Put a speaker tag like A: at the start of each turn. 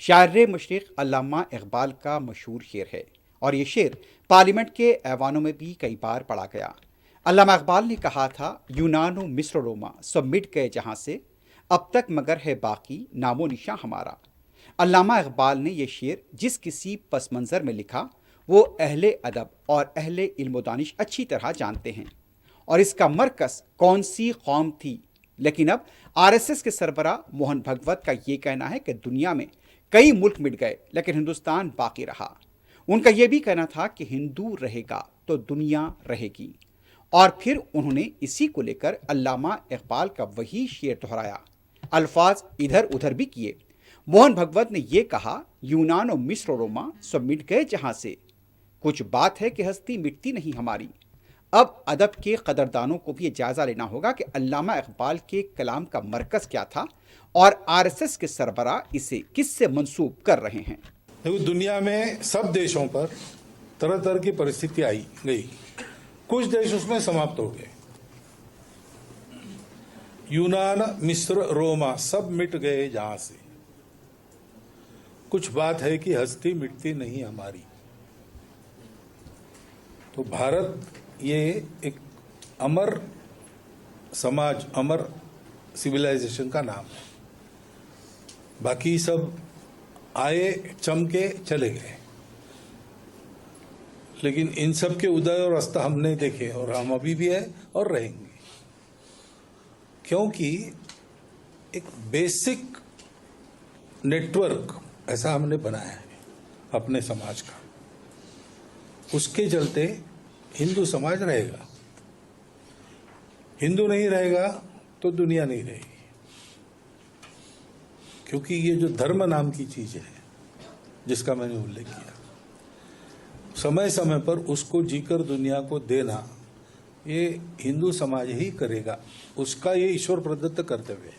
A: शायर मशरिक़ अल्लामा इकबाल का मशहूर शेर है और ये शेर पार्लियामेंट के ऐवानों में भी कई बार पढ़ा गया। अल्लामा इकबाल ने कहा था, यूनान व मिस्र रोमा सब मिट गए जहाँ से, अब तक मगर है बाकी नामो निशां हमारा। अल्लामा इकबाल ने यह शेर जिस किसी पस मंज़र में लिखा वो अहले अदब और अहले इल्म दानिश अच्छी तरह जानते हैं। और इसका मरकज़ कौन सी कौम थी, लेकिन अब आरएसएस के सरबरा मोहन भगवत का ये कहना है कि दुनिया में कई मुल्क मिट गए लेकिन हिंदुस्तान बाकी रहा। उनका यह भी कहना था कि हिंदू रहेगा तो दुनिया रहेगी। और फिर उन्होंने इसी को लेकर अल्लामा इकबाल का वही शेर दोहराया, अल्फाज इधर उधर भी किए। मोहन भगवत ने यह कहा, यूनान और मिस्र रोमा सब मिट गए जहां से, कुछ बात है कि हस्ती मिटती नहीं हमारी। अब अदब के कदरदानों को भी ये जायज़ा लेना होगा कि अल्लामा इकबाल के कलाम का मरकज़ क्या था और आरएसएस के सरबरा इसे किससे मंसूब कर रहे हैं।
B: देखो, दुनिया में सब देशों पर तरह तरह की परिस्थिति आई गई, कुछ देश उसमें समाप्त हो गए। यूनान, मिस्र, रोमा सब मिट गए जहां से, कुछ बात है कि हस्ती मिटती नहीं हमारी। तो भारत ये एक अमर समाज, अमर सिविलाइजेशन का नाम है। बाकी सब आए, चमके, चले गए, लेकिन इन सब के उदय और अस्त हमने देखे और हम अभी भी है और रहेंगे, क्योंकि एक बेसिक नेटवर्क ऐसा हमने बनाया है अपने समाज का। उसके चलते हिंदू समाज रहेगा, हिंदू नहीं रहेगा तो दुनिया नहीं रहेगी। क्योंकि ये जो धर्म नाम की चीज है जिसका मैंने उल्लेख किया, समय समय पर उसको जीकर दुनिया को देना ये हिंदू समाज ही करेगा, उसका ये ईश्वर प्रदत्त कर्तव्य है।